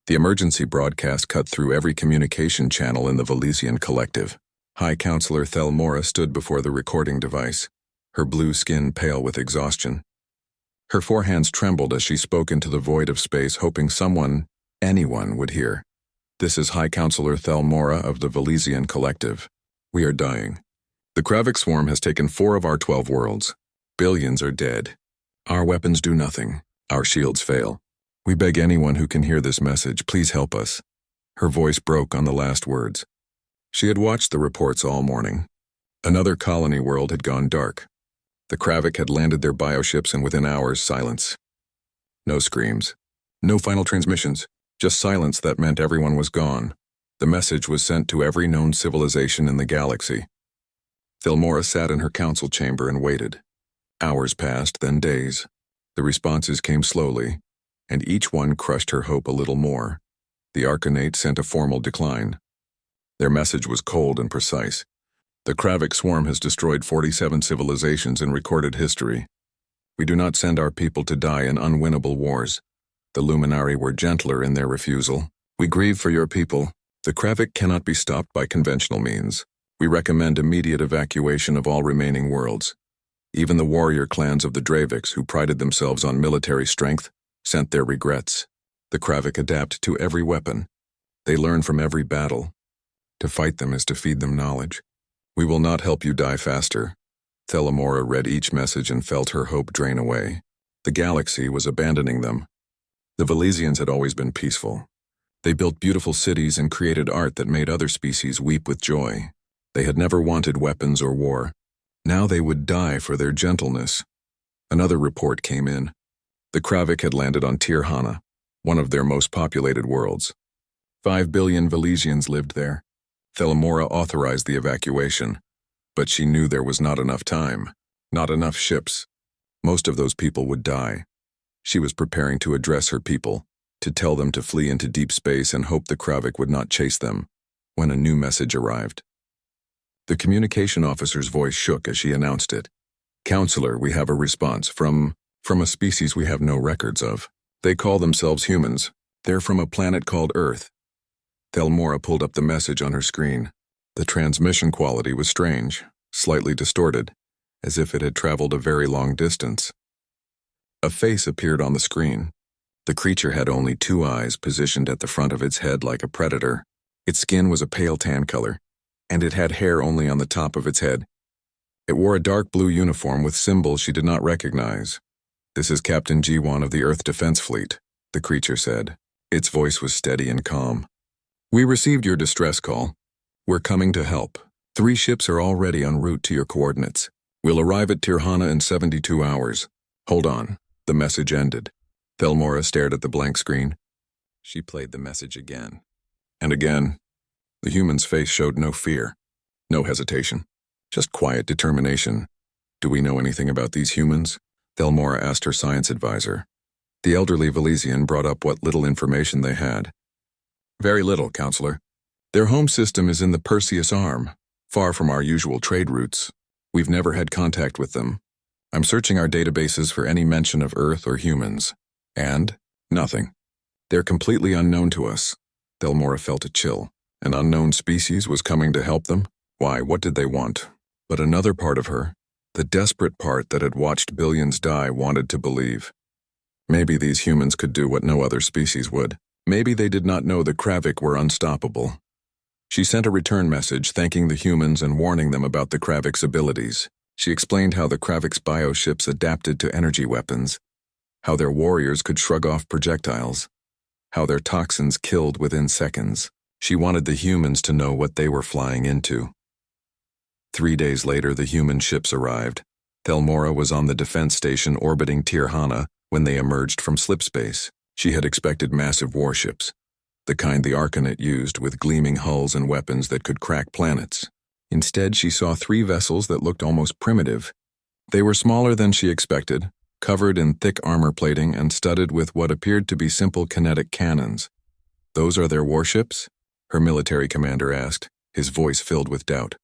The emergency broadcast cut through every communication channel in the Valesian collective. High Counselor Thelmora stood before the recording device, her blue skin pale with exhaustion. Her four hands trembled as she spoke into the void of space, hoping someone, anyone, would hear. "This is High Counselor Thelmora of the Valesian collective. We are dying. The Kravik swarm has taken 4 of our 12 worlds. Billions are dead. Our weapons do nothing. Our shields fail. We beg anyone who can hear this message, please help us." Her voice broke on the last words. She had watched the reports all morning. Another colony world had gone dark. The Kravik had landed their bioships, and within hours, silence. No screams. No final transmissions. Just silence that meant everyone was gone. The message was sent to every known civilization in the galaxy. Thelmora sat in her council chamber and waited. Hours passed, then days. The responses came slowly, and each one crushed her hope a little more. The Arcanate sent a formal decline. Their message was cold and precise. "The Kravik swarm has destroyed 47 civilizations in recorded history. We do not send our people to die in unwinnable wars. The Luminari were gentler in their refusal. We grieve for your people. The Kravik cannot be stopped by conventional means. We recommend immediate evacuation of all remaining worlds." Even the warrior clans of the Draviks, who prided themselves on military strength, sent their regrets. The Kravik adapt to every weapon. They learn from every battle. To fight them is to feed them knowledge. "We will not help you die faster." Thelmora read each message and felt her hope drain away. The galaxy was abandoning them. The Valesians had always been peaceful. They built beautiful cities and created art that made other species weep with joy. They had never wanted weapons or war. Now they would die for their gentleness. Another report came in. The Kravik had landed on Tirhana, one of their most populated worlds. 5 billion Valesians lived there. Thelmora authorized the evacuation, but she knew there was not enough time, not enough ships. Most of those people would die. She was preparing to address her people, to tell them to flee into deep space and hope the Kravik would not chase them, when a new message arrived. The communication officer's voice shook as she announced it. "Counselor, we have a response from a species we have no records of. They call themselves humans. They're from a planet called Earth." Thelmora pulled up the message on her screen. The transmission quality was strange, slightly distorted, as if it had traveled a very long distance. A face appeared on the screen. The creature had only 2 eyes positioned at the front of its head like a predator. Its skin was a pale tan color, and it had hair only on the top of its head. It wore a dark blue uniform with symbols she did not recognize. "This is Captain G1 of the Earth Defense Fleet," the creature said. Its voice was steady and calm. "We received your distress call. We're coming to help. 3 ships are already en route to your coordinates. We'll arrive at Tirhana in 72 hours. Hold on." The message ended. Thelmora stared at the blank screen. She played the message again. And again. The human's face showed no fear, no hesitation, just quiet determination. "Do we know anything about these humans?" Thelmora asked her science advisor. The elderly Valesian brought up what little information they had. "Very little, Counselor. Their home system is in the Perseus Arm, far from our usual trade routes. We've never had contact with them. I'm searching our databases for any mention of Earth or humans. And nothing. They're completely unknown to us." Thelmora felt a chill. An unknown species was coming to help them? Why, what did they want? But another part of her, the desperate part that had watched billions die, wanted to believe. Maybe these humans could do what no other species would. Maybe they did not know the Kravik were unstoppable. She sent a return message thanking the humans and warning them about the Kravik's abilities. She explained how the Kravik's bioships adapted to energy weapons, how their warriors could shrug off projectiles, how their toxins killed within seconds. She wanted the humans to know what they were flying into. 3 days later, the human ships arrived. Thelmora was on the defense station orbiting Tirhana when they emerged from slipspace. She had expected massive warships, the kind the Arcanate used, with gleaming hulls and weapons that could crack planets. Instead, she saw 3 vessels that looked almost primitive. They were smaller than she expected, covered in thick armor plating and studded with what appeared to be simple kinetic cannons. "Those are their warships?" her military commander asked, his voice filled with doubt.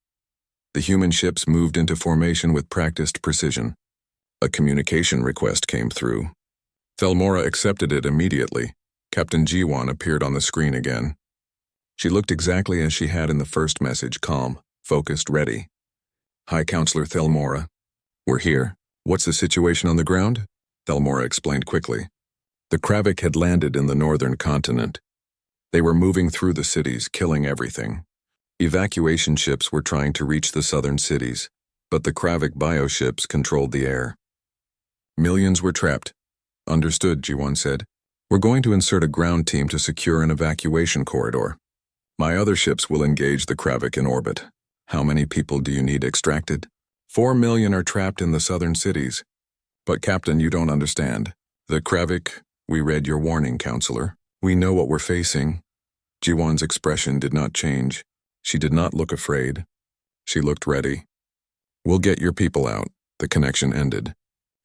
The human ships moved into formation with practiced precision. A communication request came through. Thelmora accepted it immediately. Captain Jiwan appeared on the screen again. She looked exactly as she had in the first message, calm, focused, ready. High Counselor Thelmora. We're here. What's the situation on the ground? Thelmora explained quickly. The Kravik had landed in the northern continent. They were moving through the cities, killing everything. Evacuation ships were trying to reach the southern cities, but the Kravik bioships controlled the air. Millions were trapped. Understood, Jiwan said. We're going to insert a ground team to secure an evacuation corridor. My other ships will engage the Kravik in orbit. How many people do you need extracted? 4 million are trapped in the southern cities. But Captain, you don't understand. The Kravik, we read your warning, Counselor. We know what we're facing. Jiwan's expression did not change. She did not look afraid. She looked ready. We'll get your people out. The connection ended.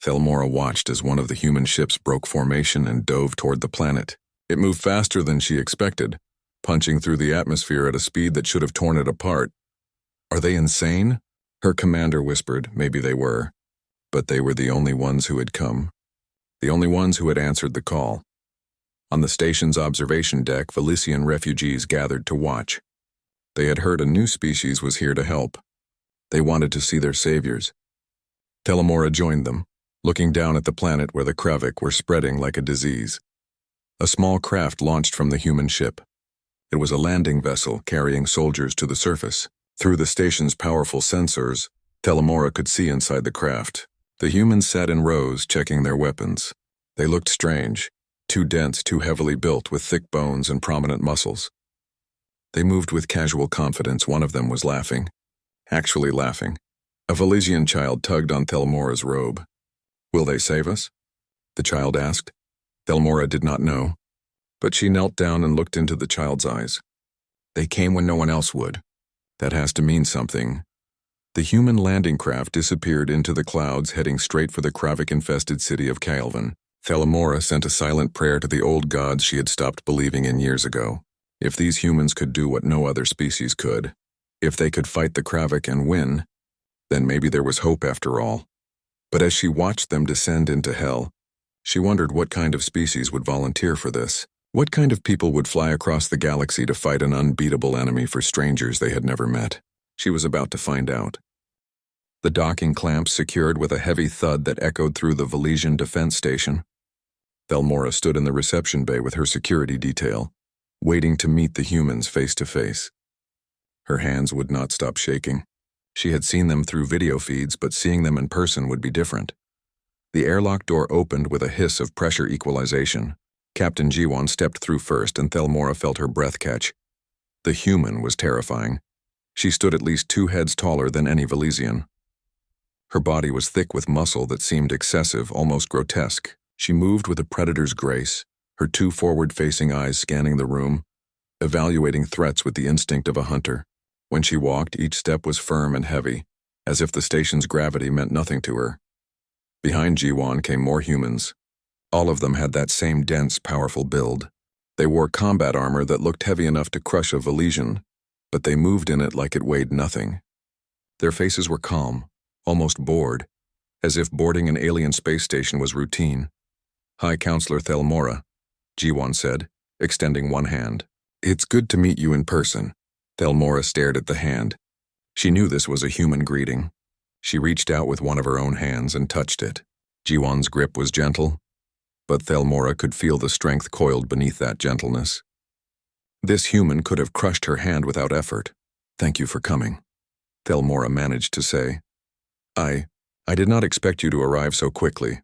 Thelmora watched as one of the human ships broke formation and dove toward the planet. It moved faster than she expected, punching through the atmosphere at a speed that should have torn it apart. Are they insane? Her commander whispered. Maybe they were. But they were the only ones who had come. The only ones who had answered the call. On the station's observation deck, Velician refugees gathered to watch. They had heard a new species was here to help. They wanted to see their saviors. Thelmora joined them, looking down at the planet where the Kravik were spreading like a disease. A small craft launched from the human ship. It was a landing vessel carrying soldiers to the surface. Through the station's powerful sensors, Thelmora could see inside the craft. The humans sat in rows, checking their weapons. They looked strange, too dense, too heavily built, with thick bones and prominent muscles. They moved with casual confidence. One of them was laughing. Actually laughing. A Velician child tugged on Thelmora's robe. Will they save us? The child asked. Thelmora did not know, but she knelt down and looked into the child's eyes. They came when no one else would. That has to mean something. The human landing craft disappeared into the clouds, heading straight for the Kravik-infested city of Calvin. Thelmora sent a silent prayer to the old gods she had stopped believing in years ago. If these humans could do what no other species could, if they could fight the Kravik and win, then maybe there was hope after all. But as she watched them descend into hell, she wondered what kind of species would volunteer for this. What kind of people would fly across the galaxy to fight an unbeatable enemy for strangers they had never met? She was about to find out. The docking clamps secured with a heavy thud that echoed through the Velician defense station. Thelmora stood in the reception bay with her security detail, waiting to meet the humans face to face. Her hands would not stop shaking. She had seen them through video feeds, but seeing them in person would be different. The airlock door opened with a hiss of pressure equalization. Captain Jiwan stepped through first, and Thelmora felt her breath catch. The human was terrifying. She stood at least 2 heads taller than any Velician. Her body was thick with muscle that seemed excessive, almost grotesque. She moved with a predator's grace, her 2 forward-facing eyes scanning the room, evaluating threats with the instinct of a hunter. When she walked, each step was firm and heavy, as if the station's gravity meant nothing to her. Behind Jiwan came more humans. All of them had that same dense, powerful build. They wore combat armor that looked heavy enough to crush a Velician, but they moved in it like it weighed nothing. Their faces were calm, almost bored, as if boarding an alien space station was routine. High Counselor Thelmora, Jiwan said, extending one hand. It's good to meet you in person. Thelmora stared at the hand. She knew this was a human greeting. She reached out with one of her own hands and touched it. Jiwan's grip was gentle, but Thelmora could feel the strength coiled beneath that gentleness. This human could have crushed her hand without effort. Thank you for coming, Thelmora managed to say. I did not expect you to arrive so quickly.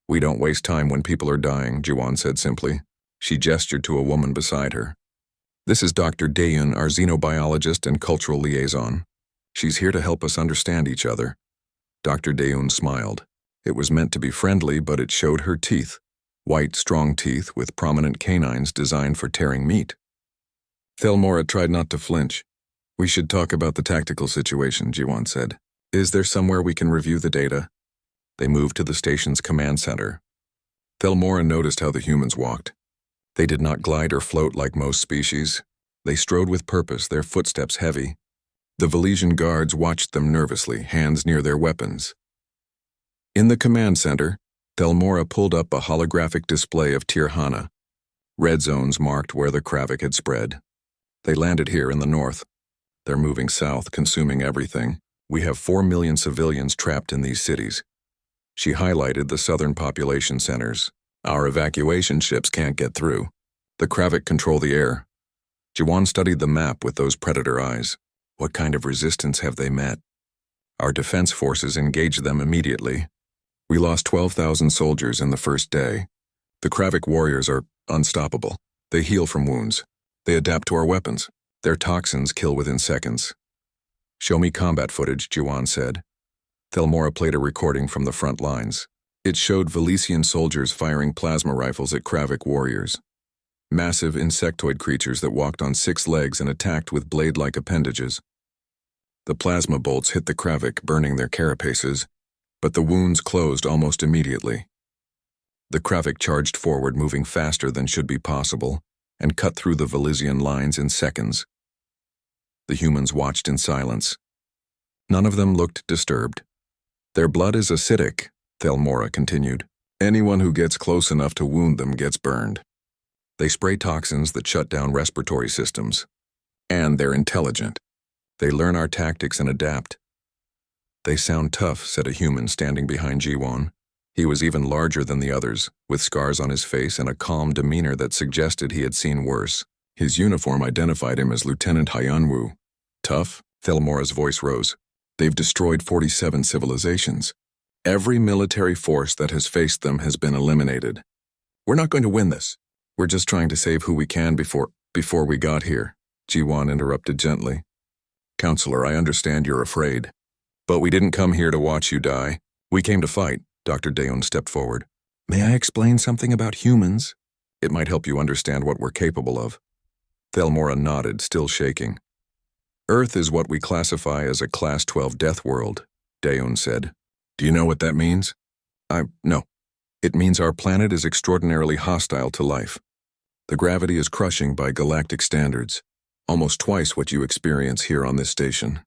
We don't waste time when people are dying, Jiwan said simply. She gestured to a woman beside her. This is Dr. Dayun, our xenobiologist and cultural liaison. She's here to help us understand each other. Dr. Dayun smiled. It was meant to be friendly, but it showed her teeth. White, strong teeth with prominent canines designed for tearing meat. Thelmora tried not to flinch. We should talk about the tactical situation, Jiwan said. Is there somewhere we can review the data? They moved to the station's command center. Thelmora noticed how the humans walked. They did not glide or float like most species. They strode with purpose, their footsteps heavy. The Velician guards watched them nervously, hands near their weapons. In the command center, Thelmora pulled up a holographic display of Tirhana. Red zones marked where the Kravik had spread. They landed here in the north. They're moving south, consuming everything. We have 4 million civilians trapped in these cities. She highlighted the southern population centers. Our evacuation ships can't get through. The Kravik control the air. Jiwan studied the map with those predator eyes. What kind of resistance have they met? Our defense forces engaged them immediately. We lost 12,000 soldiers in the first day. The Kravik warriors are unstoppable. They heal from wounds. They adapt to our weapons. Their toxins kill within seconds. Show me combat footage, Jiwan said. Thelmora played a recording from the front lines. It showed Velician soldiers firing plasma rifles at Kravik warriors. Massive insectoid creatures that walked on 6 legs and attacked with blade-like appendages. The plasma bolts hit the Kravik, burning their carapaces, but the wounds closed almost immediately. The Kravik charged forward, moving faster than should be possible, and cut through the Velician lines in seconds. The humans watched in silence. None of them looked disturbed. Their blood is acidic, Thelmora continued. Anyone who gets close enough to wound them gets burned. They spray toxins that shut down respiratory systems. And they're intelligent. They learn our tactics and adapt. They sound tough, said a human standing behind Jiwan. He was even larger than the others, with scars on his face and a calm demeanor that suggested he had seen worse. His uniform identified him as Lieutenant Hyanwu. Tough? Thelmora's voice rose. They've destroyed 47 civilizations. Every military force that has faced them has been eliminated. We're not going to win this. We're just trying to save who we can before we got here, Jiwan interrupted gently. Counselor, I understand you're afraid. But we didn't come here to watch you die. We came to fight. Dr. Daeun stepped forward. May I explain something about humans? It might help you understand what we're capable of. Thelmora nodded, still shaking. Earth is what we classify as a Class 12 death world, Daeun said. Do you know what that means? No. It means our planet is extraordinarily hostile to life. The gravity is crushing by galactic standards, almost twice what you experience here on this station.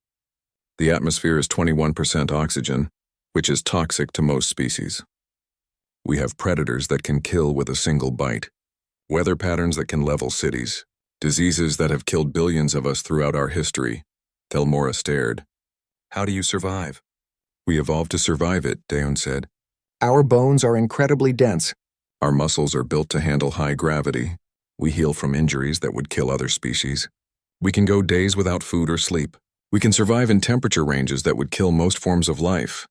The atmosphere is 21% oxygen, which is toxic to most species. We have predators that can kill with a single bite, weather patterns that can level cities, diseases that have killed billions of us throughout our history. Thelmora stared. How do you survive? We evolved to survive it, Daeun said. Our bones are incredibly dense. Our muscles are built to handle high gravity. We heal from injuries that would kill other species. We can go days without food or sleep. We can survive in temperature ranges that would kill most forms of life.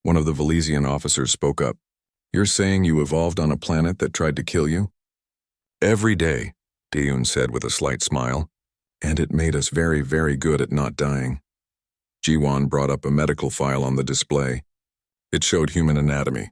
One of the Velician officers spoke up. You're saying you evolved on a planet that tried to kill you? Every day, Daeun said with a slight smile. And it made us very, very good at not dying. Jiwan brought up a medical file on the display. It showed human anatomy.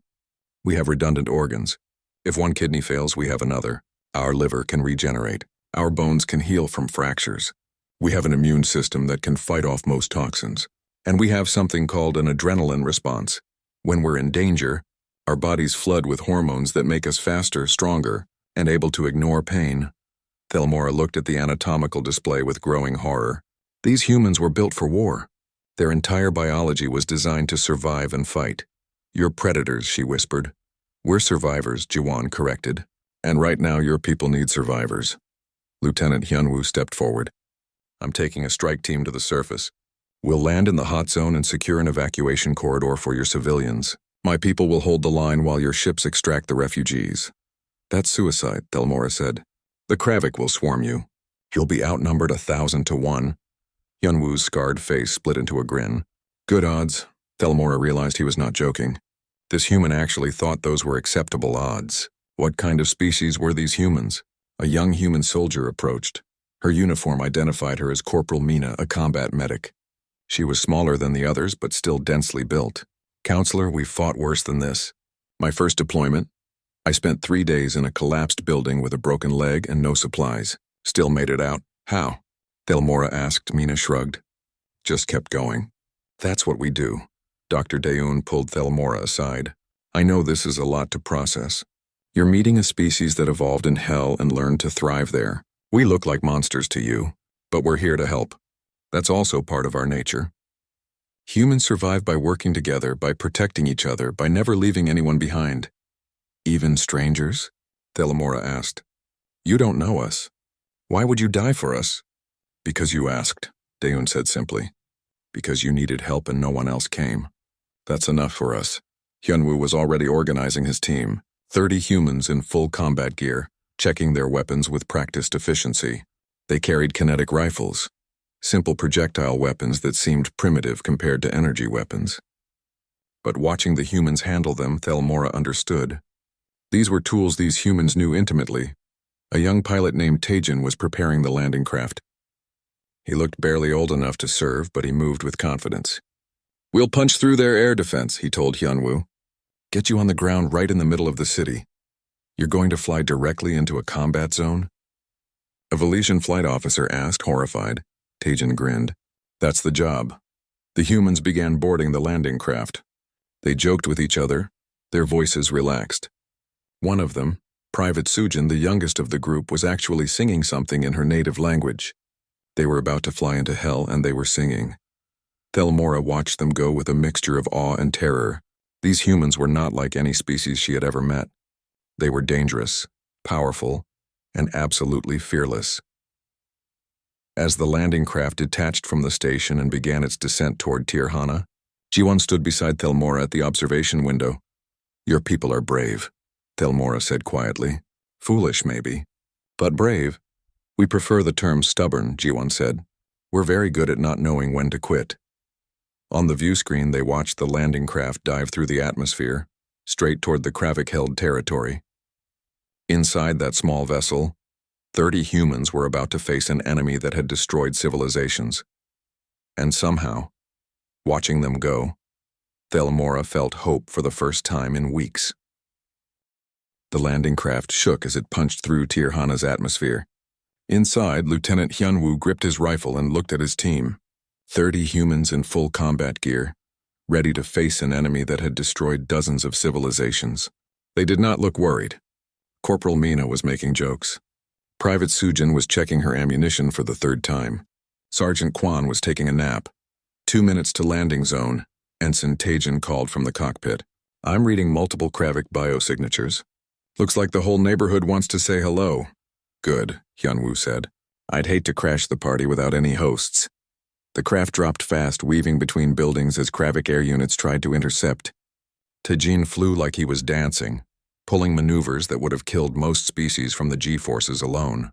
We have redundant organs. If one kidney fails, we have another. Our liver can regenerate. Our bones can heal from fractures. We have an immune system that can fight off most toxins. And we have something called an adrenaline response. When we're in danger, our bodies flood with hormones that make us faster, stronger, and able to ignore pain. Thelmora looked at the anatomical display with growing horror. These humans were built for war. Their entire biology was designed to survive and fight. You're predators, she whispered. We're survivors, Jiwan corrected. And right now your people need survivors. Lieutenant Hyunwoo stepped forward. I'm taking a strike team to the surface. We'll land in the hot zone and secure an evacuation corridor for your civilians. My people will hold the line while your ships extract the refugees. That's suicide, Thelmora said. The Kravik will swarm you. You'll be outnumbered 1,000 to 1. Hyunwoo's scarred face split into a grin. Good odds. Thelmora realized he was not joking. This human actually thought those were acceptable odds. What kind of species were these humans? A young human soldier approached. Her uniform identified her as Corporal Mina, a combat medic. She was smaller than the others, but still densely built. Counselor, we fought worse than this. My first deployment, I spent 3 days in a collapsed building with a broken leg and no supplies. Still made it out. How? Thelmora asked. Mina shrugged. Just kept going. That's what we do. Dr. Daeun pulled Thelmora aside. I know this is a lot to process. You're meeting a species that evolved in hell and learned to thrive there. We look like monsters to you, but we're here to help. That's also part of our nature. Humans survive by working together, by protecting each other, by never leaving anyone behind. Even strangers? Thelmora asked. You don't know us. Why would you die for us? Because you asked, Daeun said simply. Because you needed help and no one else came. That's enough for us. Hyunwoo was already organizing his team, 30 humans in full combat gear, checking their weapons with practiced efficiency. They carried kinetic rifles, simple projectile weapons that seemed primitive compared to energy weapons. But watching the humans handle them, Thelmora understood. These were tools these humans knew intimately. A young pilot named Taejin was preparing the landing craft. He looked barely old enough to serve, but he moved with confidence. We'll punch through their air defense, he told Hyunwoo. Get you on the ground right in the middle of the city. You're going to fly directly into a combat zone? A Valesian flight officer asked, horrified. Taejin grinned. That's the job. The humans began boarding the landing craft. They joked with each other, their voices relaxed. One of them, Private Sujin, the youngest of the group, was actually singing something in her native language. They were about to fly into hell, and they were singing. Thelmora watched them go with a mixture of awe and terror. These humans were not like any species she had ever met. They were dangerous, powerful, and absolutely fearless. As the landing craft detached from the station and began its descent toward Tirhana, Jiwon stood beside Thelmora at the observation window. Your people are brave, Thelmora said quietly. Foolish, maybe, but brave. We prefer the term stubborn, Jiwon said. We're very good at not knowing when to quit. On the view screen, they watched the landing craft dive through the atmosphere, straight toward the Kravik-held territory. Inside that small vessel, 30 humans were about to face an enemy that had destroyed civilizations. And somehow, watching them go, Thelmora felt hope for the first time in weeks. The landing craft shook as it punched through Tirhana's atmosphere. Inside, Lieutenant Hyunwoo gripped his rifle and looked at his team. 30 humans in full combat gear, ready to face an enemy that had destroyed dozens of civilizations. They did not look worried. Corporal Mina was making jokes. Private Sujin was checking her ammunition for the third time. Sergeant Kwan was taking a nap. 2 minutes to landing zone, Ensign Taejin called from the cockpit. I'm reading multiple Kravik biosignatures. Looks like the whole neighborhood wants to say hello. Good, Hyunwoo said. I'd hate to crash the party without any hosts. The craft dropped fast, weaving between buildings as Kravik air units tried to intercept. Taejin flew like he was dancing, pulling maneuvers that would have killed most species from the G-forces alone.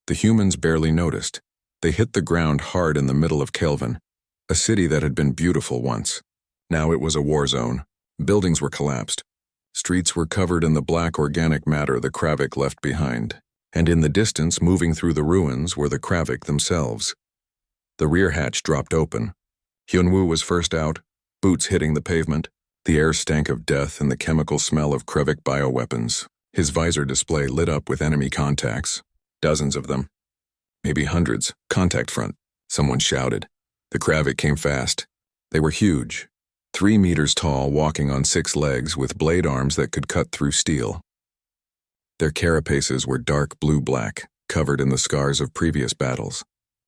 The humans barely noticed. They hit the ground hard in the middle of Kelvin, a city that had been beautiful once. Now it was a war zone. Buildings were collapsed. Streets were covered in the black organic matter the Kravik left behind, and in the distance, moving through the ruins, were the Kravik themselves. The rear hatch dropped open. Hyunwoo was first out, boots hitting the pavement. The air stank of death and the chemical smell of Kravik bioweapons. His visor display lit up with enemy contacts. Dozens of them. Maybe hundreds. Contact front. Someone shouted. The Kravik came fast. They were huge. 3 meters tall, walking on 6 legs with blade arms that could cut through steel. Their carapaces were dark blue-black, covered in the scars of previous battles.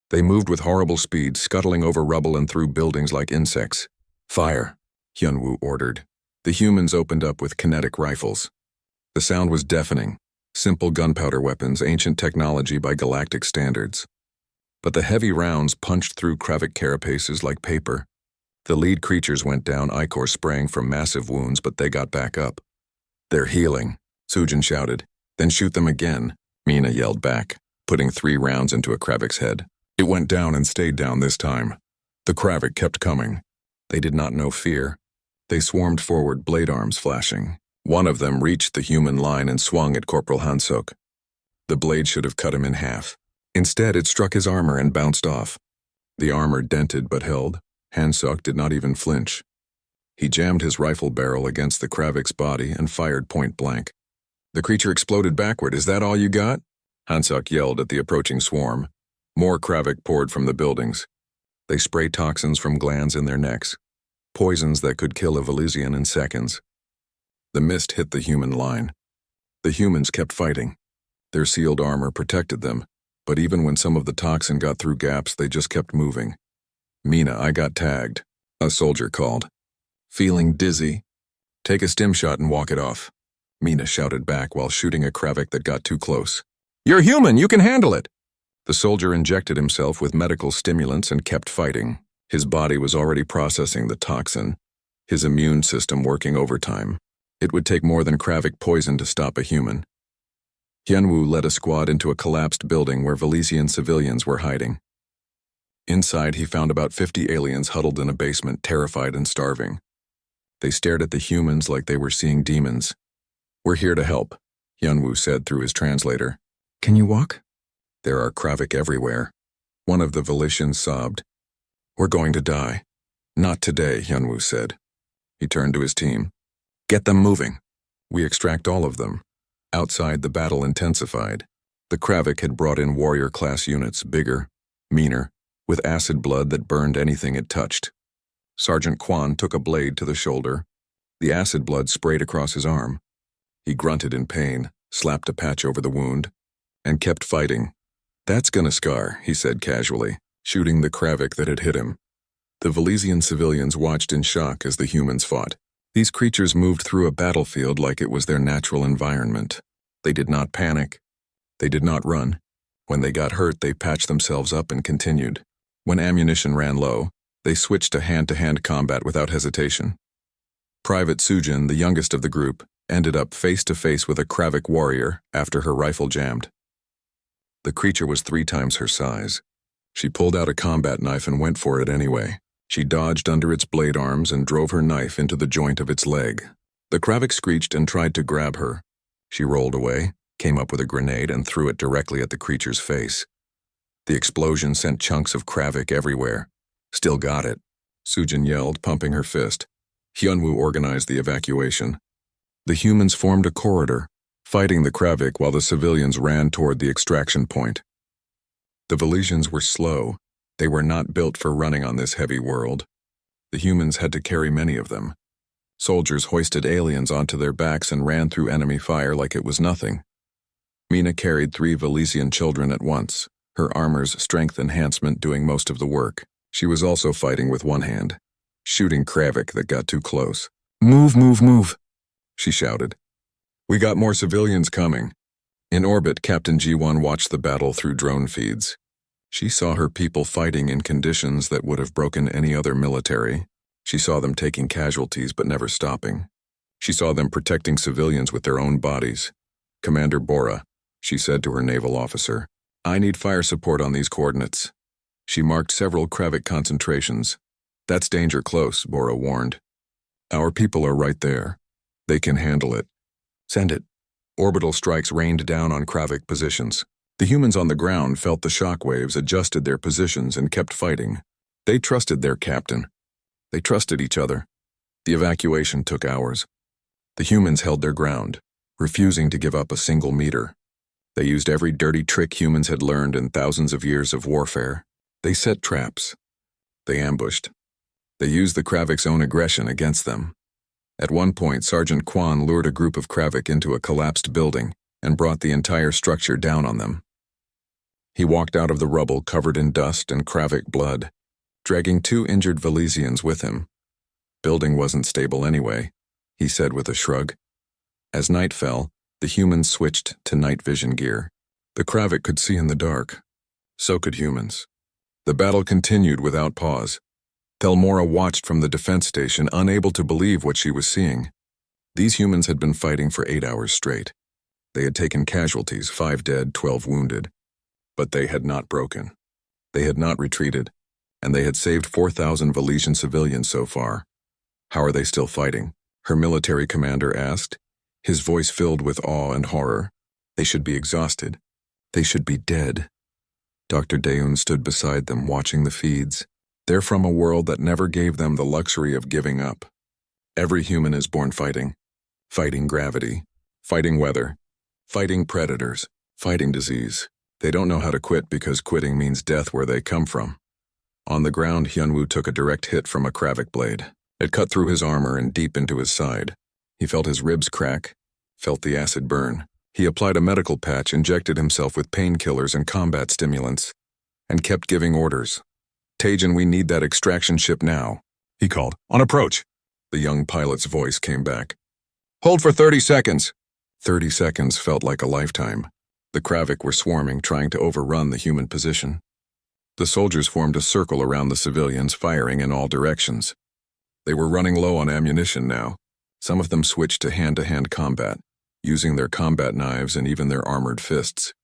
They moved with horrible speed, scuttling over rubble and through buildings like insects. Fire, Hyunwoo ordered. The humans opened up with kinetic rifles. The sound was deafening. Simple gunpowder weapons, ancient technology by galactic standards. But the heavy rounds punched through Kravik carapaces like paper. The lead creatures went down, ichor spraying from massive wounds, but they got back up. They're healing, Sujin shouted. Then shoot them again, Mina yelled back, putting 3 rounds into a Kravik's head. It went down and stayed down this time. The Kravik kept coming. They did not know fear. They swarmed forward, blade arms flashing. One of them reached the human line and swung at Corporal Hansok. The blade should have cut him in half. Instead, it struck his armor and bounced off. The armor dented but held. Hansok did not even flinch. He jammed his rifle barrel against the Kravik's body and fired point blank. The creature exploded backward. Is that all you got? Hansok yelled at the approaching swarm. More Kravik poured from the buildings. They sprayed toxins from glands in their necks, poisons that could kill a Valesian in seconds. The mist hit the human line. The humans kept fighting. Their sealed armor protected them, but even when some of the toxin got through gaps, they just kept moving. Mina, I got tagged, a soldier called. Feeling dizzy? Take a stim shot and walk it off, Mina shouted back while shooting a Kravik that got too close. You're human, you can handle it! The soldier injected himself with medical stimulants and kept fighting. His body was already processing the toxin, his immune system working overtime. It would take more than Kravik poison to stop a human. Hyunwoo led a squad into a collapsed building where Velesian civilians were hiding. Inside, he found about 50 aliens huddled in a basement, terrified and starving. They stared at the humans like they were seeing demons. "We're here to help," Hyunwoo said through his translator. "Can you walk?" "There are Kravik everywhere." One of the Velesians sobbed. "We're going to die." "Not today," Hyunwoo said. He turned to his team. "Get them moving." "We extract all of them." Outside, the battle intensified. The Kravik had brought in warrior-class units, bigger, meaner, with acid blood that burned anything it touched. Sergeant Kwan took a blade to the shoulder. The acid blood sprayed across his arm. He grunted in pain, slapped a patch over the wound, and kept fighting. "That's gonna scar," he said casually, shooting the Kravik that had hit him. The Velesian civilians watched in shock as the humans fought. These creatures moved through a battlefield like it was their natural environment. They did not panic. They did not run. When they got hurt, they patched themselves up and continued. When ammunition ran low, they switched to hand-to-hand combat without hesitation. Private Sujin, the youngest of the group, ended up face-to-face with a Kravik warrior after her rifle jammed. The creature was 3 times her size. She pulled out a combat knife and went for it anyway. She dodged under its blade arms and drove her knife into the joint of its leg. The Kravik screeched and tried to grab her. She rolled away, came up with a grenade and threw it directly at the creature's face. The explosion sent chunks of Kravik everywhere. "Still got it," Sujin yelled, pumping her fist. Hyunwoo organized the evacuation. The humans formed a corridor, fighting the Kravik while the civilians ran toward the extraction point. The Velesians were slow. They were not built for running on this heavy world. The humans had to carry many of them. Soldiers hoisted aliens onto their backs and ran through enemy fire like it was nothing. Mina carried 3 Velesian children at once, her armor's strength enhancement doing most of the work. She was also fighting with one hand, shooting Kravik that got too close. "Move, move, move," she shouted. "We got more civilians coming." In orbit, Captain G1 watched the battle through drone feeds. She saw her people fighting in conditions that would have broken any other military. She saw them taking casualties but never stopping. She saw them protecting civilians with their own bodies. "Commander Bora," she said to her naval officer, "I need fire support on these coordinates." She marked several Kravik concentrations. "That's danger close," Bora warned. "Our people are right there. They can handle it." "Send it." Orbital strikes rained down on Kravik positions. The humans on the ground felt the shock waves, adjusted their positions, and kept fighting. They trusted their captain. They trusted each other. The evacuation took hours. The humans held their ground, refusing to give up a single meter. They used every dirty trick humans had learned in thousands of years of warfare. They set traps. They ambushed. They used the Kravik's own aggression against them. At one point, Sergeant Kwan lured a group of Kravik into a collapsed building and brought the entire structure down on them. He walked out of the rubble covered in dust and Kravik blood, dragging 2 injured Velesians with him. "Building wasn't stable anyway," he said with a shrug. As night fell, the humans switched to night vision gear. The Kravik could see in the dark. So could humans. The battle continued without pause. Thelmora watched from the defense station, unable to believe what she was seeing. These humans had been fighting for 8 hours straight. They had taken casualties, 5 dead, 12 wounded. But they had not broken. They had not retreated, and they had saved 4,000 Velesian civilians so far. "How are they still fighting?" her military commander asked, his voice filled with awe and horror. "They should be exhausted. They should be dead." Dr. Daeun stood beside them, watching the feeds. They're from a world that never gave them the luxury of giving up. Every human is born fighting. Fighting gravity. Fighting weather. Fighting predators. Fighting disease. They don't know how to quit because quitting means death where they come from. On the ground, Hyunwoo took a direct hit from a Kravik blade. It cut through his armor and deep into his side. He felt his ribs crack, felt the acid burn. He applied a medical patch, injected himself with painkillers and combat stimulants, and kept giving orders. "Taejin, we need that extraction ship now," he called. "On approach." The young pilot's voice came back. "Hold for 30 seconds. 30 seconds felt like a lifetime. The Kravik were swarming, trying to overrun the human position. The soldiers formed a circle around the civilians, firing in all directions. They were running low on ammunition now. Some of them switched to hand-to-hand combat, using their combat knives and even their armored fists.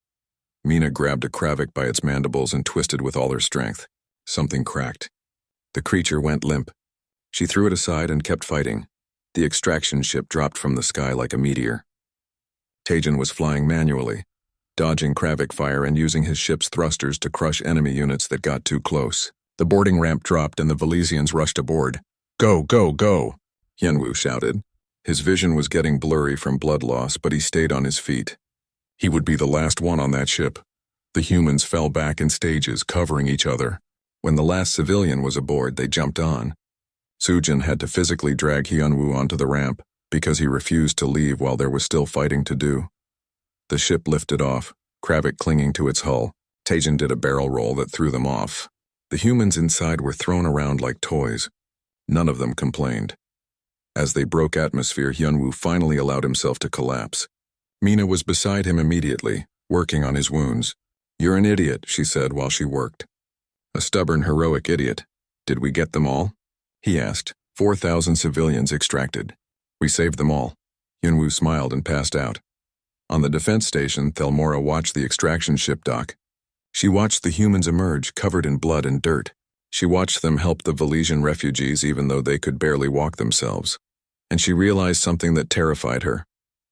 Mina grabbed a Kravik by its mandibles and twisted with all her strength. Something cracked. The creature went limp. She threw it aside and kept fighting. The extraction ship dropped from the sky like a meteor. Tajin was flying manually, dodging Kravik fire and using his ship's thrusters to crush enemy units that got too close. The boarding ramp dropped and the Valesians rushed aboard. "Go, go, go!" Hyunwoo shouted. His vision was getting blurry from blood loss, but he stayed on his feet. He would be the last one on that ship. The humans fell back in stages, covering each other. When the last civilian was aboard, they jumped on. Sujin had to physically drag Hyunwoo onto the ramp because he refused to leave while there was still fighting to do. The ship lifted off, Kravik clinging to its hull. Tajin did a barrel roll that threw them off. The humans inside were thrown around like toys. None of them complained. As they broke atmosphere, Hyunwoo finally allowed himself to collapse. Mina was beside him immediately, working on his wounds. "You're an idiot," she said while she worked. "A stubborn, heroic idiot. Did we get them all?" he asked. 4,000 civilians extracted. "We saved them all." Hyunwoo smiled and passed out. On the defense station, Thelmora watched the extraction ship dock. She watched the humans emerge, covered in blood and dirt. She watched them help the Valesian refugees even though they could barely walk themselves. And she realized something that terrified her.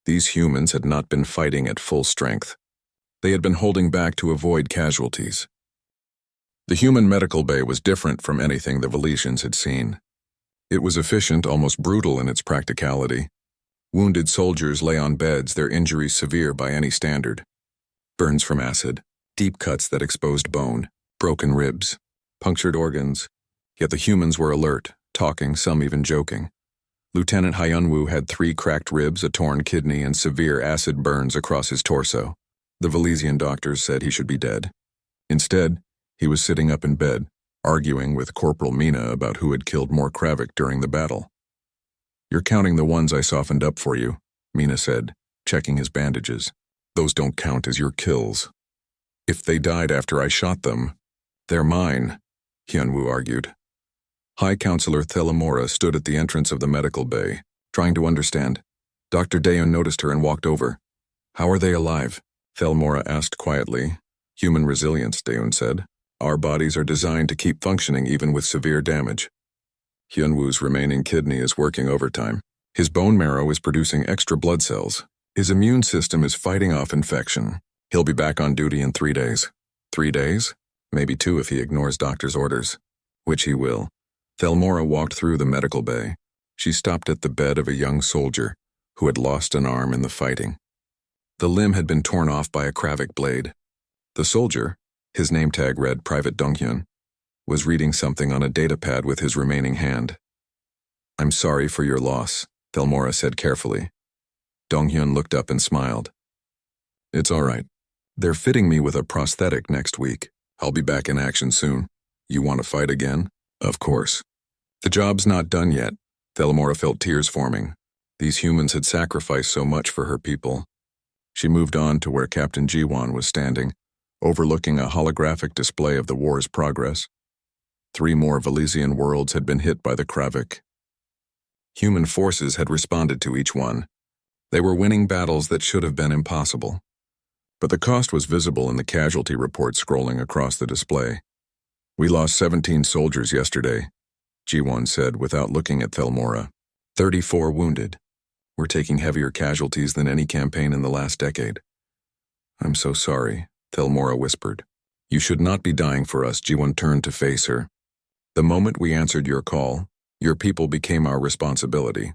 These humans had not been fighting at full strength. They had been holding back to avoid casualties. The human medical bay was different from anything the Valesians had seen. It was efficient, almost brutal in its practicality. Wounded soldiers lay on beds, their injuries severe by any standard. Burns from acid, deep cuts that exposed bone, broken ribs, punctured organs. Yet the humans were alert, talking, some even joking. Lieutenant Hyunwoo had 3 cracked ribs, a torn kidney, and severe acid burns across his torso. The Valesian doctors said he should be dead. Instead, he was sitting up in bed, arguing with Corporal Mina about who had killed more Kravik during the battle. "You're counting the ones I softened up for you," Mina said, checking his bandages. "Those don't count as your kills. If they died after I shot them, they're mine," Hyunwoo argued. High Counselor Thelmora stood at the entrance of the medical bay, trying to understand. Dr. Daeun noticed her and walked over. "How are they alive?" Thelmora asked quietly. "Human resilience," Daeun said. "Our bodies are designed to keep functioning even with severe damage." Hyunwoo's remaining kidney is working overtime. His bone marrow is producing extra blood cells. His immune system is fighting off infection. He'll be back on duty in 3 days. 3 days? Maybe 2 if he ignores doctor's orders. Which he will. Thelmora walked through the medical bay. She stopped at the bed of a young soldier who had lost an arm in the fighting. The limb had been torn off by a Kravik blade. The soldier, his name tag read Private Donghyun, was reading something on a datapad with his remaining hand. "I'm sorry for your loss," Thelmora said carefully. Donghyun looked up and smiled. "It's all right. They're fitting me with a prosthetic next week. I'll be back in action soon. You want to fight again?" "Of course." "The job's not done yet." Thelmora felt tears forming. These humans had sacrificed so much for her people. She moved on to where Captain Jiwon was standing, overlooking a holographic display of the war's progress. 3 more Valesian worlds had been hit by the Kravik. Human forces had responded to each one. They were winning battles that should have been impossible. But the cost was visible in the casualty report scrolling across the display. "We lost 17 soldiers yesterday," Jiwon said without looking at Thelmora. 34 wounded. We're taking heavier casualties than any campaign in the last decade." "I'm so sorry," Thelmora whispered. "You should not be dying for us," Jiwon turned to face her. "The moment we answered your call, your people became our responsibility.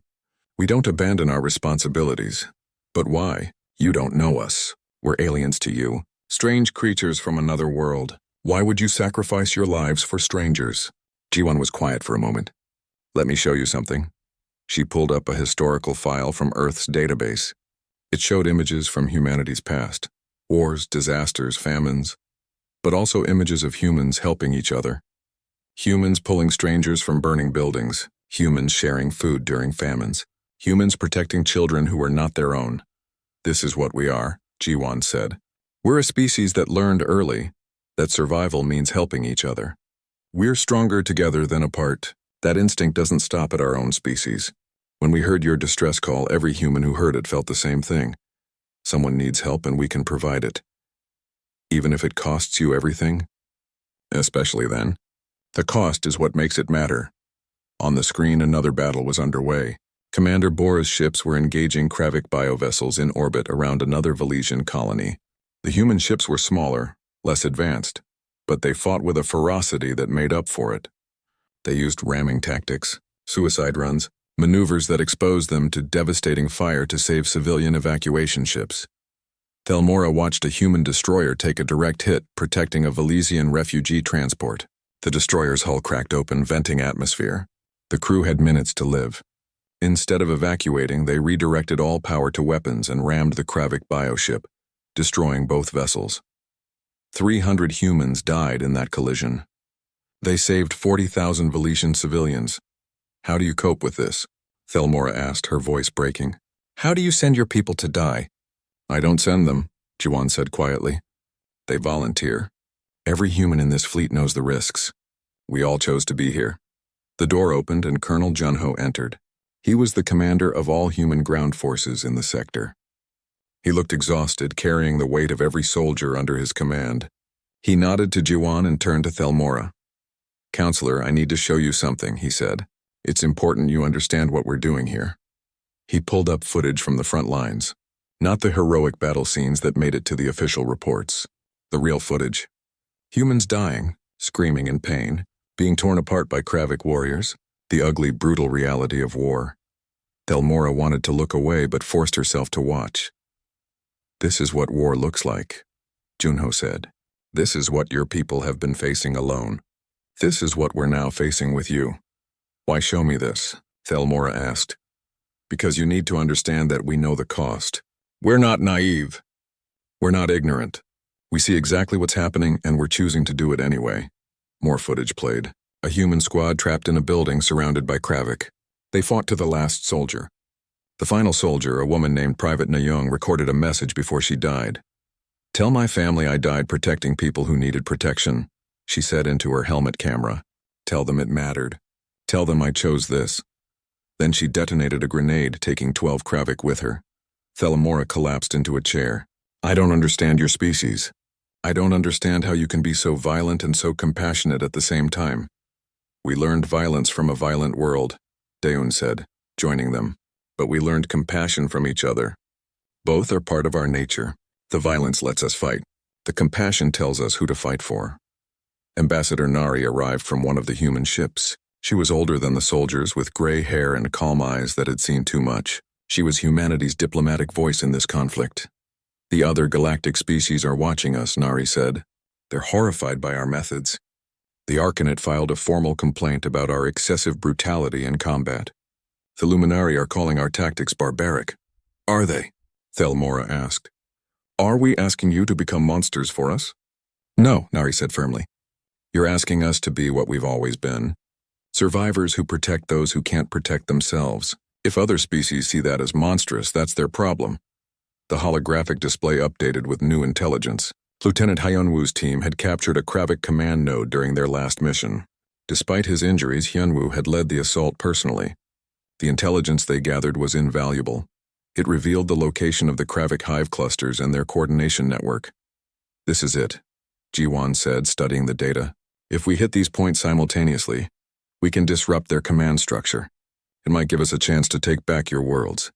We don't abandon our responsibilities. But why? You don't know us. We're aliens to you. Strange creatures from another world. Why would you sacrifice your lives for strangers?" Jiwon was quiet for a moment. "Let me show you something." She pulled up a historical file from Earth's database. It showed images from humanity's past. Wars, disasters, famines. But also images of humans helping each other. Humans pulling strangers from burning buildings. Humans sharing food during famines. Humans protecting children who were not their own. "This is what we are," Jiwon said. We're a species that learned early that survival means helping each other. We're stronger together than apart. That instinct doesn't stop at our own species. When we heard your distress call, every human who heard it felt the same thing. Someone needs help and we can provide it. Even if it costs you everything? Especially then. The cost is what makes it matter. On the screen, another battle was underway. Commander Bora's ships were engaging Kravik biovessels in orbit around another Valesian colony. The human ships were smaller, less advanced, but they fought with a ferocity that made up for it. They used ramming tactics, suicide runs, maneuvers that exposed them to devastating fire to save civilian evacuation ships. Thelmora watched a human destroyer take a direct hit, protecting a Valesian refugee transport. The destroyer's hull cracked open, venting atmosphere. The crew had minutes to live. Instead of evacuating, they redirected all power to weapons and rammed the Kravik bioship, destroying both vessels. 300 humans died in that collision. They saved 40,000 Valesian civilians. How do you cope with this? Thelmora asked, her voice breaking. How do you send your people to die? I don't send them, Jiwan said quietly. They volunteer. Every human in this fleet knows the risks. We all chose to be here. The door opened and Colonel Junho entered. He was the commander of all human ground forces in the sector. He looked exhausted, carrying the weight of every soldier under his command. He nodded to Jiwan and turned to Thelmora. Counselor, I need to show you something, he said. It's important you understand what we're doing here. He pulled up footage from the front lines. Not the heroic battle scenes that made it to the official reports. The real footage. Humans dying, screaming in pain, being torn apart by Kravik warriors. The ugly, brutal reality of war. Thelmora wanted to look away but forced herself to watch. This is what war looks like, Junho said. This is what your people have been facing alone. This is what we're now facing with you. Why show me this? Thelmora asked. Because you need to understand that we know the cost. We're not naive. We're not ignorant. We see exactly what's happening and we're choosing to do it anyway. More footage played. A human squad trapped in a building surrounded by Kravik. They fought to the last soldier. The final soldier, a woman named Private Nayong, recorded a message before she died. Tell my family I died protecting people who needed protection, she said into her helmet camera. Tell them it mattered. Tell them I chose this. Then she detonated a grenade, taking 12 Kravik with her. Thelmora collapsed into a chair. I don't understand your species. I don't understand how you can be so violent and so compassionate at the same time. We learned violence from a violent world, Daeun said, joining them. But we learned compassion from each other. Both are part of our nature. The violence lets us fight. The compassion tells us who to fight for. Ambassador Nari arrived from one of the human ships. She was older than the soldiers, with gray hair and calm eyes that had seen too much. She was humanity's diplomatic voice in this conflict. The other galactic species are watching us, Nari said. They're horrified by our methods. The Arcanet filed a formal complaint about our excessive brutality in combat. The Luminari are calling our tactics barbaric. Are they? Thelmora asked. Are we asking you to become monsters for us? No, Nari said firmly. You're asking us to be what we've always been. Survivors who protect those who can't protect themselves. If other species see that as monstrous, that's their problem. The holographic display updated with new intelligence. Lieutenant Hyunwoo's team had captured a Kravik command node during their last mission. Despite his injuries, Hyunwoo had led the assault personally. The intelligence they gathered was invaluable. It revealed the location of the Kravik hive clusters and their coordination network. This is it, Jiwan said, studying the data. If we hit these points simultaneously, we can disrupt their command structure. It might give us a chance to take back your worlds.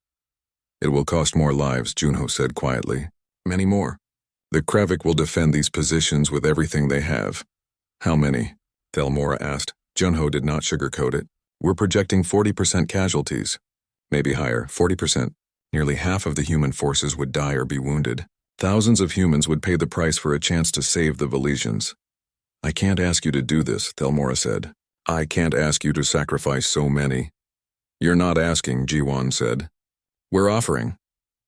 It will cost more lives, Junho said quietly. Many more. The Kravik will defend these positions with everything they have. How many? Thelmora asked. Junho did not sugarcoat it. We're projecting 40% casualties. Maybe higher, 40%. Nearly half of the human forces would die or be wounded. Thousands of humans would pay the price for a chance to save the Valesians. I can't ask you to do this, Thelmora said. I can't ask you to sacrifice so many. You're not asking, Jiwan said. We're offering.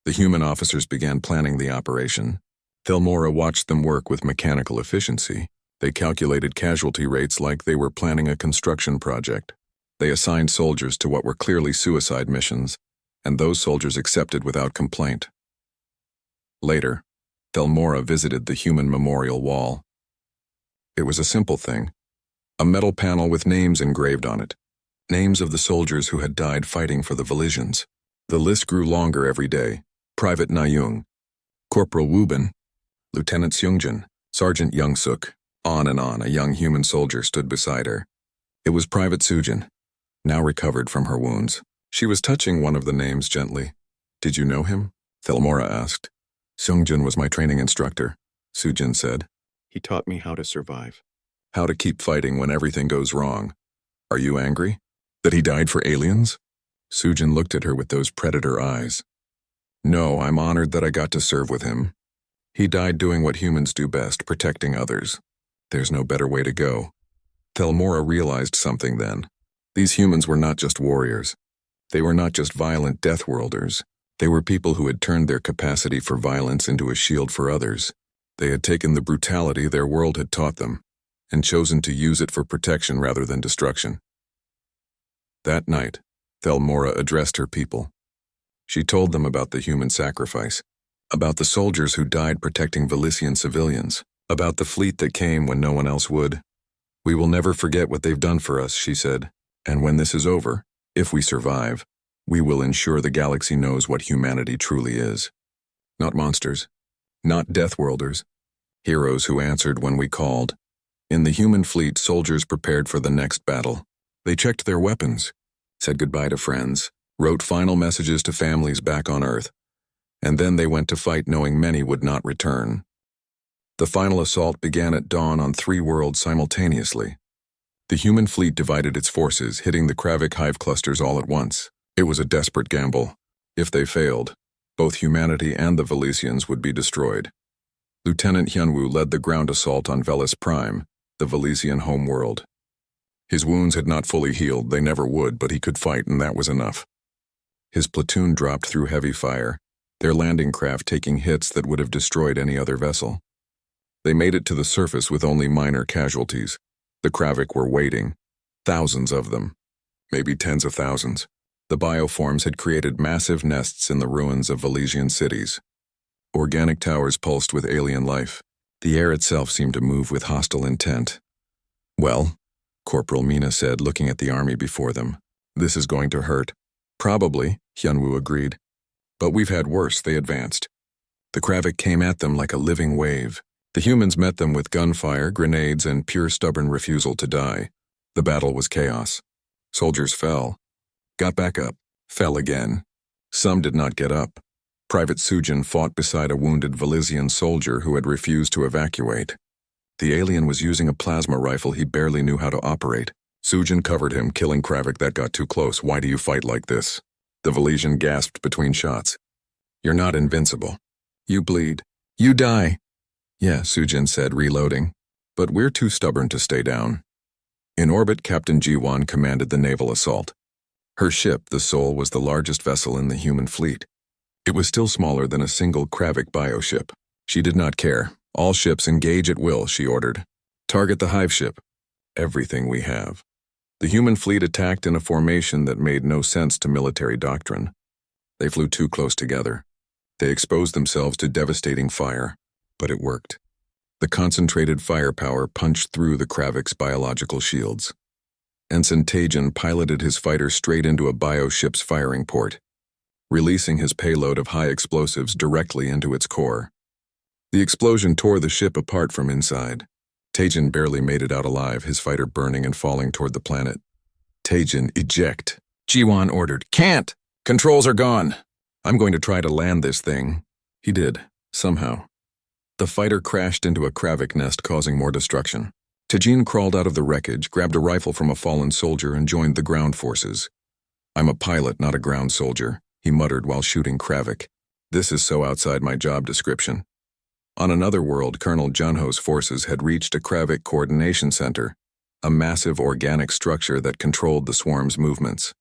The human officers began planning the operation. Thelmora watched them work with mechanical efficiency. They calculated casualty rates like they were planning a construction project. They assigned soldiers to what were clearly suicide missions, and those soldiers accepted without complaint. Later, Thelmora visited the human memorial wall. It was a simple thing, a metal panel with names engraved on it, names of the soldiers who had died fighting for the Valesians. The list grew longer every day. Private Nayung, Corporal Wubin, Lieutenant Seungjin, Sergeant Youngsuk, on and on. A young human soldier stood beside her. It was Private Sujin, now recovered from her wounds. She was touching one of the names gently. "Did you know him?" Thelmora asked. "Seungjin was my training instructor," Sujin said. "He taught me how to survive. How to keep fighting when everything goes wrong. Are you angry? That he died for aliens?" Sujin looked at her with those predator eyes. "No, I'm honored that I got to serve with him. He died doing what humans do best, protecting others. There's no better way to go." Thelmora realized something then. These humans were not just warriors. They were not just violent Deathworlders. They were people who had turned their capacity for violence into a shield for others. They had taken the brutality their world had taught them and chosen to use it for protection rather than destruction. That night, Thelmora addressed her people. She told them about the human sacrifice, about the soldiers who died protecting Valesian civilians, about the fleet that came when no one else would. "We will never forget what they've done for us," she said, "and when this is over, if we survive, we will ensure the galaxy knows what humanity truly is. Not monsters, not Deathworlders, heroes who answered when we called." In the human fleet, soldiers prepared for the next battle. They checked their weapons, said goodbye to friends, wrote final messages to families back on Earth, and then they went to fight knowing many would not return. The final assault began at dawn on 3 worlds simultaneously. The human fleet divided its forces, hitting the Kravik hive clusters all at once. It was a desperate gamble. If they failed, both humanity and the Valesians would be destroyed. Lieutenant Hyunwoo led the ground assault on Velis Prime, the Valesian homeworld. His wounds had not fully healed, they never would, but he could fight, and that was enough. His platoon dropped through heavy fire, their landing craft taking hits that would have destroyed any other vessel. They made it to the surface with only minor casualties. The Kravik were waiting, thousands of them, maybe tens of thousands. The bioforms had created massive nests in the ruins of Valesian cities. Organic towers pulsed with alien life. The air itself seemed to move with hostile intent. "Well," Corporal Mina said, looking at the army before them, "this is going to hurt." "Probably," Hyunwoo agreed. "But we've had worse," they advanced. The Kravik came at them like a living wave. The humans met them with gunfire, grenades, and pure stubborn refusal to die. The battle was chaos. Soldiers fell, got back up, fell again. Some did not get up. Private Sujin fought beside a wounded Valesian soldier who had refused to evacuate. The alien was using a plasma rifle he barely knew how to operate. Sujin covered him, killing Kravik. "That got too close. Why do you fight like this?" The Valesian gasped between shots. "You're not invincible. You bleed. You die." "Yeah," Sujin said, reloading. "But we're too stubborn to stay down." In orbit, Captain Jiwon commanded the naval assault. Her ship, the Soul, was the largest vessel in the human fleet. It was still smaller than a single Kravik bioship. She did not care. "All ships engage at will," she ordered. "Target the hive ship. Everything we have." The human fleet attacked in a formation that made no sense to military doctrine. They flew too close together. They exposed themselves to devastating fire, but it worked. The concentrated firepower punched through the Kravik's biological shields. Ensign Tajin piloted his fighter straight into a bioship's firing port, releasing his payload of high explosives directly into its core. The explosion tore the ship apart from inside. Tajin barely made it out alive, his fighter burning and falling toward the planet. "Tajin, eject," Jiwon ordered. "Can't! Controls are gone. I'm going to try to land this thing." He did, somehow. The fighter crashed into a Kravik nest, causing more destruction. Tajin crawled out of the wreckage, grabbed a rifle from a fallen soldier, and joined the ground forces. "I'm a pilot, not a ground soldier," he muttered while shooting Kravik. "This is so outside my job description." On another world, Colonel Junho's forces had reached a Kravik coordination center, a massive organic structure that controlled the swarm's movements.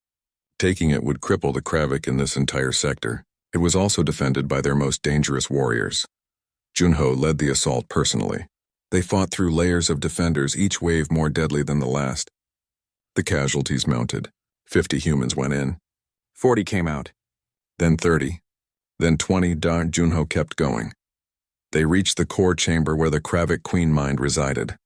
Taking it would cripple the Kravik in this entire sector. It was also defended by their most dangerous warriors. Junho led the assault personally. They fought through layers of defenders, each wave more deadly than the last. The casualties mounted. 50 humans went in. 40 came out. Then 30. Then 20. Junho kept going. They reached the core chamber where the Kravik queen mind resided.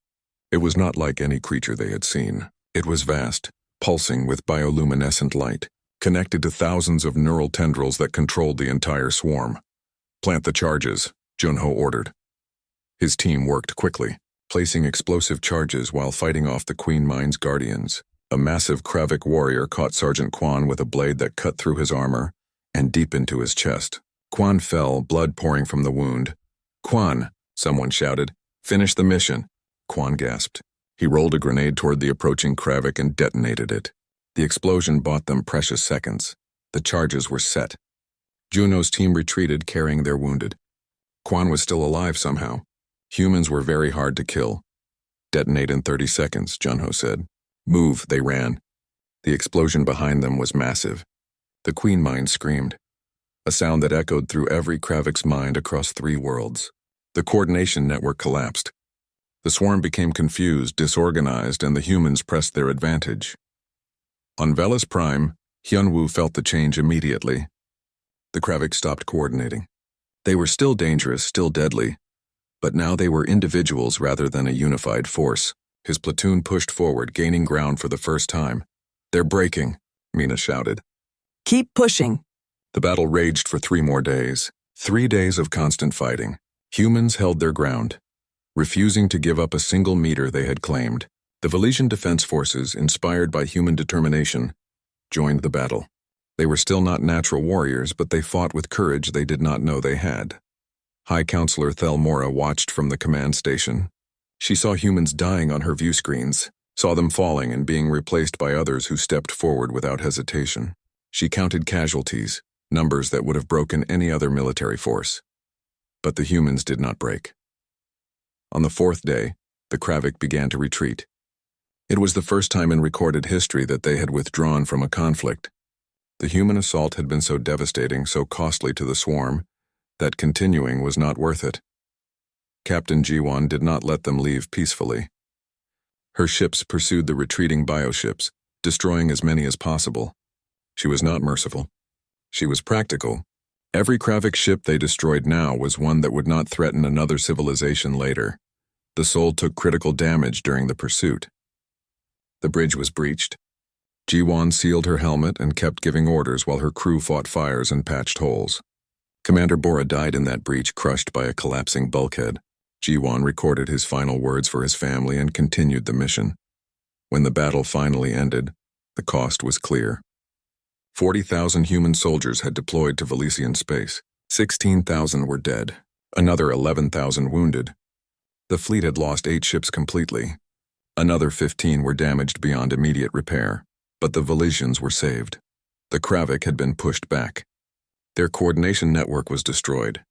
It was not like any creature they had seen. It was vast, pulsing with bioluminescent light, connected to thousands of neural tendrils that controlled the entire swarm. "Plant the charges," Junho ordered. His team worked quickly, placing explosive charges while fighting off the Queen Mind's guardians. A massive Kravik warrior caught Sergeant Quan with a blade that cut through his armor and deep into his chest. Quan fell, blood pouring from the wound. "Quan," someone shouted. "Finish the mission." Quan gasped. He rolled a grenade toward the approaching Kravik and detonated it. The explosion bought them precious seconds. The charges were set. Juno's team retreated, carrying their wounded. Quan was still alive somehow. Humans were very hard to kill. "Detonate in 30 seconds, Junho said. "Move," they ran. The explosion behind them was massive. The Queen Mind screamed, a sound that echoed through every Kravik's mind across 3 worlds. The coordination network collapsed. The swarm became confused, disorganized, and the humans pressed their advantage. On Velis Prime, Hyunwoo felt the change immediately. The Kravik stopped coordinating. They were still dangerous, still deadly, but now they were individuals rather than a unified force. His platoon pushed forward, gaining ground for the first time. "They're breaking," Mina shouted. "Keep pushing." The battle raged for 3 more days. 3 days of constant fighting. Humans held their ground, refusing to give up a single meter they had claimed. The Velesian Defense Forces, inspired by human determination, joined the battle. They were still not natural warriors, but they fought with courage they did not know they had. High Counselor Thelmora watched from the command station. She saw humans dying on her view screens, saw them falling and being replaced by others who stepped forward without hesitation. She counted casualties, numbers that would have broken any other military force. But the humans did not break. On the 4th day, the Kravik began to retreat. It was the first time in recorded history that they had withdrawn from a conflict. The human assault had been so devastating, so costly to the swarm, that continuing was not worth it. Captain Jiwon did not let them leave peacefully. Her ships pursued the retreating bioships, destroying as many as possible. She was not merciful. She was practical. Every Kravik ship they destroyed now was one that would not threaten another civilization later. The Soul took critical damage during the pursuit. The bridge was breached. Jiwon sealed her helmet and kept giving orders while her crew fought fires and patched holes. Commander Bora died in that breach, crushed by a collapsing bulkhead. Jiwon recorded his final words for his family and continued the mission. When the battle finally ended, the cost was clear. 40,000 human soldiers had deployed to Velesian space. 16,000 were dead, another 11,000 wounded. The fleet had lost 8 ships completely. Another 15 were damaged beyond immediate repair, but the Velesians were saved. The Kravik had been pushed back. Their coordination network was destroyed.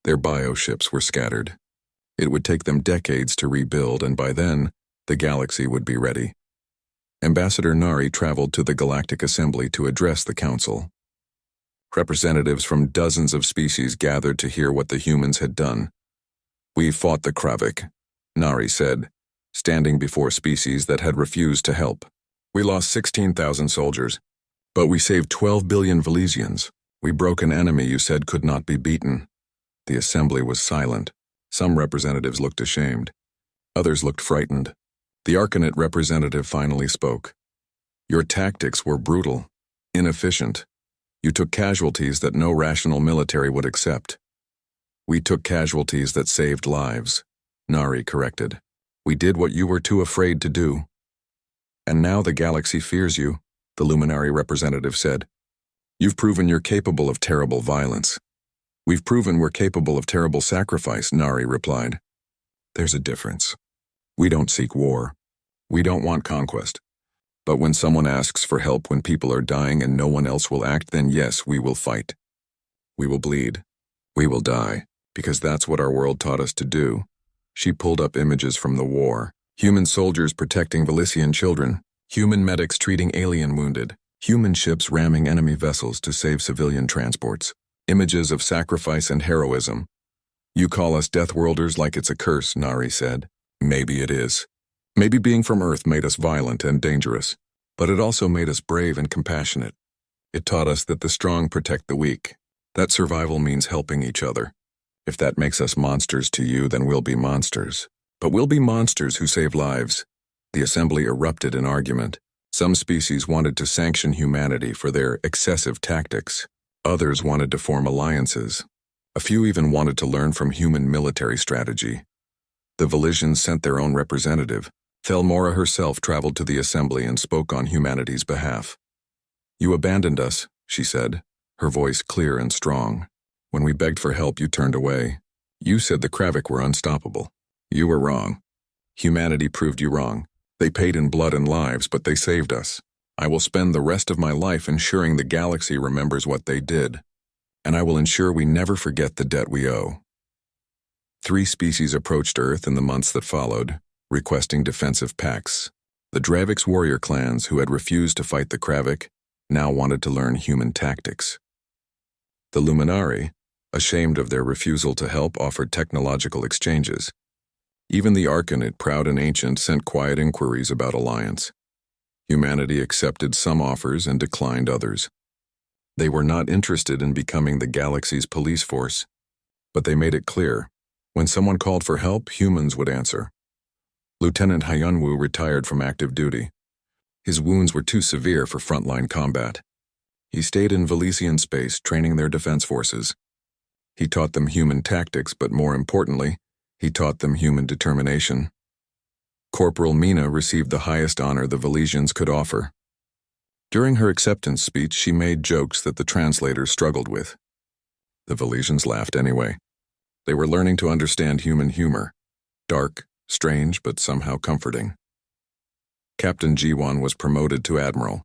Their bioships were scattered. It would take them decades to rebuild, and by then, the galaxy would be ready. Ambassador Nari traveled to the Galactic Assembly to address the Council. Representatives from dozens of species gathered to hear what the humans had done. "We fought the Kravik," Nari said, standing before species that had refused to help. "We lost 16,000 soldiers, but we saved 12 billion Velesians. We broke an enemy you said could not be beaten." The assembly was silent. Some representatives looked ashamed. Others looked frightened. The Arcanet representative finally spoke. "Your tactics were brutal, inefficient. You took casualties that no rational military would accept." "We took casualties that saved lives," Nari corrected. "We did what you were too afraid to do." "And now the galaxy fears you," the Luminary representative said. "You've proven you're capable of terrible violence." "We've proven we're capable of terrible sacrifice," Nari replied. "There's a difference. We don't seek war. We don't want conquest. But when someone asks for help when people are dying and no one else will act, then yes, we will fight. We will bleed. We will die, because that's what our world taught us to do." She pulled up images from the war. Human soldiers protecting Velesian children, human medics treating alien wounded, human ships ramming enemy vessels to save civilian transports. Images of sacrifice and heroism. "You call us Deathworlders like it's a curse," Nari said. "Maybe it is. Maybe being from Earth made us violent and dangerous, but it also made us brave and compassionate. It taught us that the strong protect the weak, that survival means helping each other. If that makes us monsters to you, then we'll be monsters. But we'll be monsters who save lives. The assembly erupted in argument. Some species wanted to sanction humanity for their excessive tactics. Others wanted to form alliances. A few even wanted to learn from human military strategy. The Velisians sent their own representative. Thelmora herself traveled to the assembly and spoke on humanity's behalf. "You abandoned us," she said, her voice clear and strong. "When we begged for help, you turned away. You said the Kravik were unstoppable. You were wrong. Humanity proved you wrong. They paid in blood and lives, but they saved us. I will spend the rest of my life ensuring the galaxy remembers what they did, and I will ensure we never forget the debt we owe." 3 species approached Earth in the months that followed, requesting defensive pacts. The Dravix warrior clans, who had refused to fight the Kravik, now wanted to learn human tactics. The Luminari, ashamed of their refusal to help, offered technological exchanges. Even the Arcanid, proud and ancient, sent quiet inquiries about alliance. Humanity accepted some offers and declined others. They were not interested in becoming the galaxy's police force, but they made it clear, when someone called for help, humans would answer. Lieutenant Hyunwoo retired from active duty. His wounds were too severe for frontline combat. He stayed in Velisian space, training their defense forces. He taught them human tactics, but more importantly, he taught them human determination. Corporal Mina received the highest honor the Velisians could offer. During her acceptance speech, she made jokes that the translators struggled with. The Velisians laughed anyway. They were learning to understand human humor. Dark, strange, but somehow comforting. Captain Jiwon was promoted to admiral.